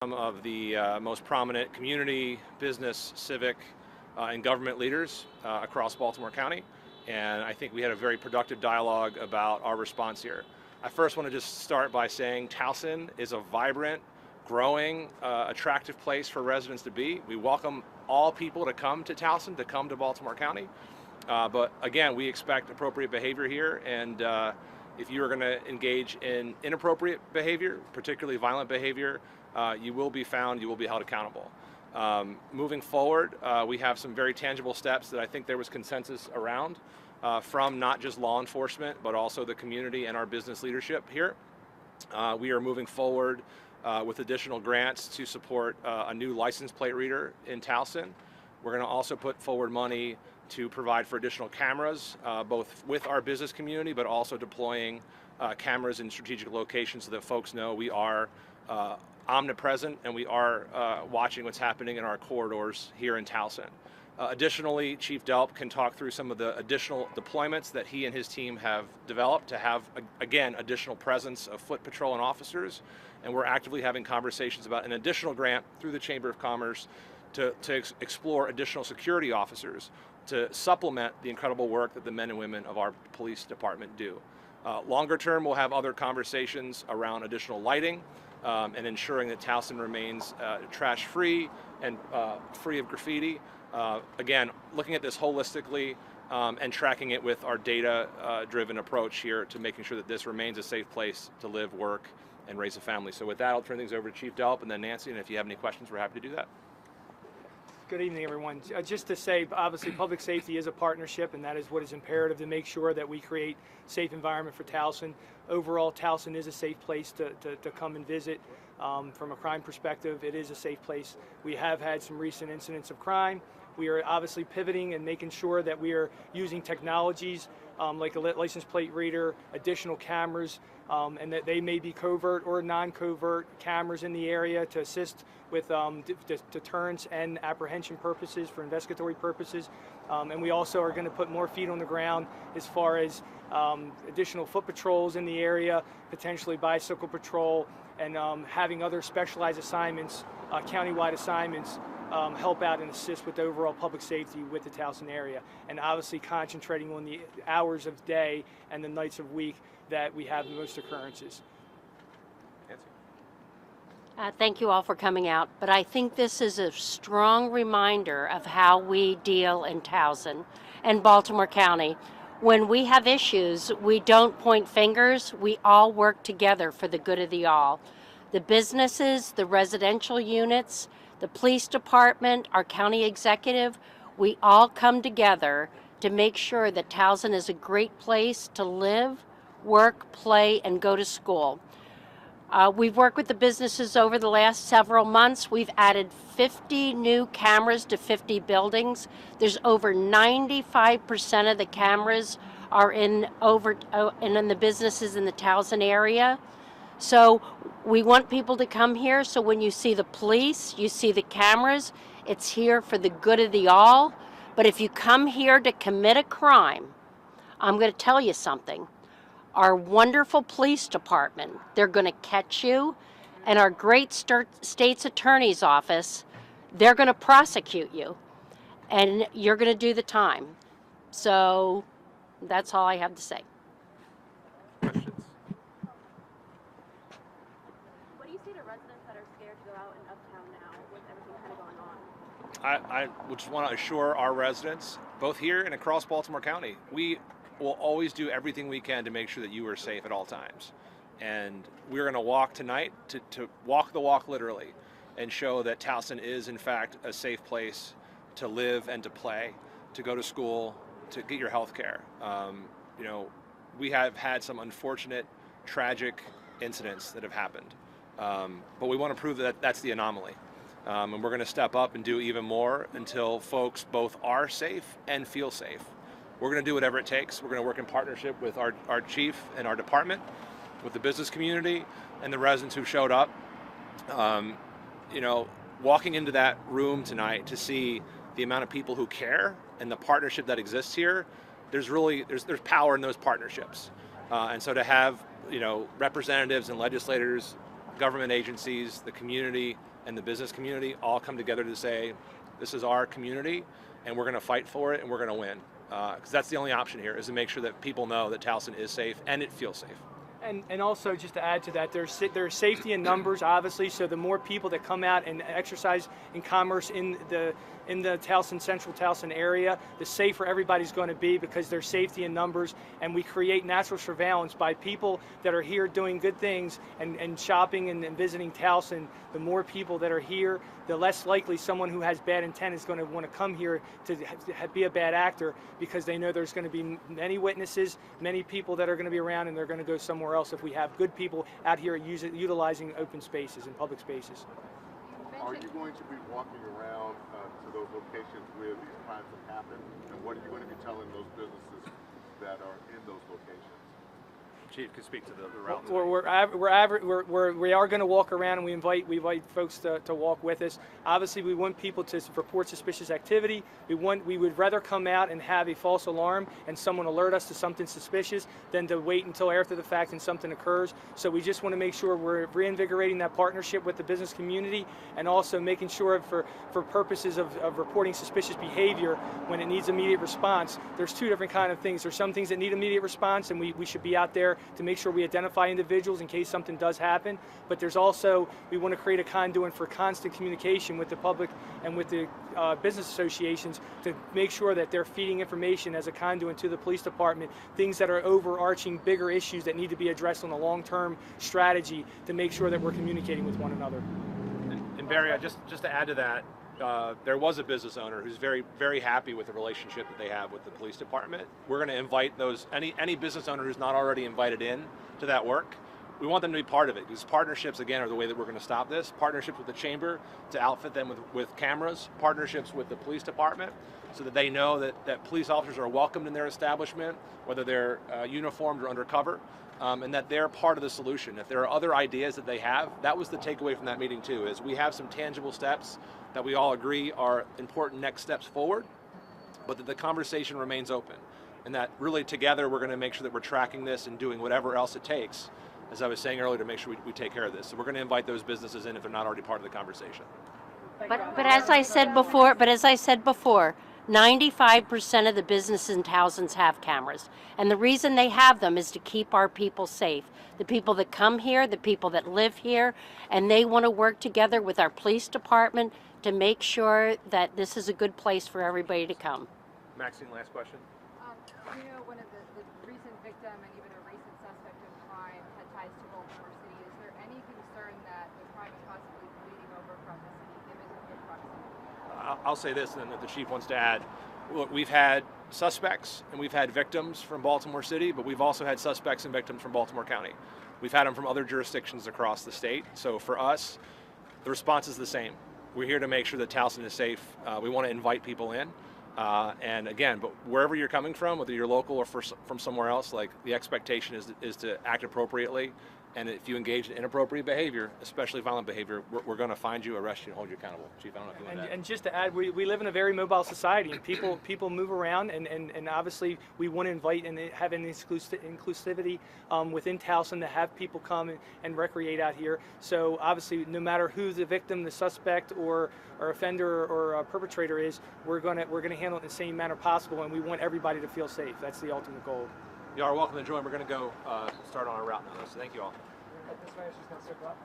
Some of the most prominent community, business, civic, and government leaders across Baltimore County, and I think we had a very productive dialogue about our response here. I first want to just start by saying Towson is a vibrant, growing, attractive place for residents to be. We welcome all people to come to Towson, to come to Baltimore County, but again, we expect appropriate behavior here, and if you are going to engage in inappropriate behavior, particularly violent behavior, you will be found, you will be held accountable. Moving forward, we have some very tangible steps that I think there was consensus around from not just law enforcement, but also the community and our business leadership here. We are moving forward with additional grants to support a new license plate reader in Towson. We're going to also put forward money to provide for additional cameras, both with our business community, but also deploying cameras in strategic locations so that folks know we are omnipresent and we are watching what's happening in our corridors here in Towson. Additionally, Chief Delp can talk through some of the additional deployments that he and his team have developed to have, again, additional presence of foot patrol and officers. And we're actively having conversations about an additional grant through the Chamber of Commerce to explore additional security officers to supplement the incredible work that the men and women of our police department do. Longer term, we'll have other conversations around additional lighting and ensuring that Towson remains trash-free and free of graffiti. Again, looking at this holistically and tracking it with our data-driven approach here to making sure that this remains a safe place to live, work, and raise a family. So with that, I'll turn things over to Chief Delp and then Nancy, and if you have any questions, we're happy to do that. Good evening, everyone. Just to say, obviously, public safety is a partnership, and that is what is imperative to make sure that we create a safe environment for Towson. Overall, Towson is a safe place to come and visit. From a crime perspective, it is a safe place. We have had some recent incidents of crime. We are obviously pivoting and making sure that we are using technologies like a license plate reader, additional cameras, and that they may be covert or non-covert cameras in the area to assist with deterrence and apprehension purposes, for investigatory purposes. And we also are going to put more feet on the ground as far as additional foot patrols in the area, potentially bicycle patrol, and having other specialized assignments, countywide assignments, help out and assist with the overall public safety with the Towson area, and obviously concentrating on the hours of day and the nights of week that we have the most occurrences. Thank you all for coming out, but I think this is a strong reminder of how we deal in Towson and Baltimore County. When we have issues, we don't point fingers, we all work together for the good of the all. The businesses, the residential units, the police department, our county executive, we all come together to make sure that Towson is a great place to live, work, play, and go to school. We've worked with the businesses over the last several months. We've added 50 new cameras to 50 buildings. There's over 95% of the cameras are in the businesses in the Towson area. So we want people to come here, so when you see the police, you see the cameras, it's here for the good of the all. But if you come here to commit a crime, I'm going to tell you something. Our wonderful police department, they're going to catch you, and our great state's attorney's office, they're going to prosecute you, and you're going to do the time. So that's all I have to say. Questions? What do you say to residents that are scared to go out in Uptown now with everything kind of going on? I would just want to assure our residents, both here and across Baltimore County, we will always do everything we can to make sure that you are safe at all times. And we're going to walk tonight to walk the walk literally and show that Towson is in fact a safe place to live and to play, to go to school, to get your health care. You know, we have had some unfortunate, tragic incidents that have happened, but we want to prove that that's the anomaly. And we're going to step up and do even more until folks both are safe and feel safe. We're going to do whatever it takes. We're going to work in partnership with our chief and our department, with the business community and the residents who showed up. You know, walking into that room tonight to see the amount of people who care and the partnership that exists here, there's power in those partnerships. And so to have, you know, representatives and legislators, government agencies, the community, and the business community all come together to say, this is our community, and we're going to fight for it, and we're going to win. Because that's the only option here, is to make sure that people know that Towson is safe, and it feels safe. And also, just to add to that, there's safety in numbers, obviously. So the more people that come out and exercise in commerce in the Towson, central Towson area, the safer everybody's going to be, because there's safety in numbers, and we create natural surveillance by people that are here doing good things and shopping and visiting Towson. The more people that are here, the less likely someone who has bad intent is going to want to come here to be a bad actor, because they know there's going to be many witnesses, many people that are going to be around, and they're going to go somewhere else if we have good people out here utilizing open spaces and public spaces. Are you going to be walking around to those locations where these crimes have happened, and what are you going to be telling those businesses that are in those locations? Chief can speak to the route. We are going to walk around, and we invite folks to walk with us. Obviously, we want people to report suspicious activity. We would rather come out and have a false alarm and someone alert us to something suspicious than to wait until after the fact and something occurs. So we just want to make sure we're reinvigorating that partnership with the business community, and also making sure for purposes of reporting suspicious behavior when it needs immediate response. There's two different kind of things. There's some things that need immediate response, and we should be out there to make sure we identify individuals in case something does happen. But there's also, we want to create a conduit for constant communication with the public and with the business associations to make sure that they're feeding information as a conduit to the police department, things that are overarching bigger issues that need to be addressed on a long-term strategy, to make sure that we're communicating with one another. And Barry, just to add to that, there was a business owner who's very, very happy with the relationship that they have with the police department. We're going to invite any business owner who's not already invited in to that work. We want them to be part of it, because partnerships, again, are the way that we're going to stop this. Partnerships with the chamber to outfit them with cameras, partnerships with the police department, so that they know that police officers are welcomed in their establishment, whether they're uniformed or undercover, and that they're part of the solution. If there are other ideas that they have, that was the takeaway from that meeting too, is we have some tangible steps that we all agree are important next steps forward, but that the conversation remains open. And that really together we're going to make sure that we're tracking this and doing whatever else it takes, as I was saying earlier, to make sure we take care of this. So we're going to invite those businesses in if they're not already part of the conversation. But as I said before, 95% of the businesses in Towson have cameras. And the reason they have them is to keep our people safe. The people that come here, the people that live here, and they want to work together with our police department to make sure that this is a good place for everybody to come. Maxine, last question. You know, one of the recent victim and even a recent suspect of crime had ties to Baltimore City. Is there any concern that the crime is possibly bleeding over from the city, given the proximity? I'll say this, and then if the chief wants to add. Look, we've had suspects and we've had victims from Baltimore City, but we've also had suspects and victims from Baltimore County. We've had them from other jurisdictions across the state. So for us, the response is the same. We're here to make sure that Towson is safe. We want to invite people in. And again, but wherever you're coming from, whether you're local or from somewhere else, like, the expectation is to act appropriately. And if you engage in inappropriate behavior, especially violent behavior, we're going to find you, arrest you, and hold you accountable. Chief, I don't know if you want to add. And just to add, we live in a very mobile society, and people move around, and obviously we want to invite and have an inclusivity within Towson to have people come and recreate out here. So obviously, no matter who the victim, the suspect, or offender or perpetrator is, we're going to handle it in the same manner possible, and we want everybody to feel safe. That's the ultimate goal. You are welcome to join. We're going to go start on our route now, so thank you all. This way, she's going to circle up.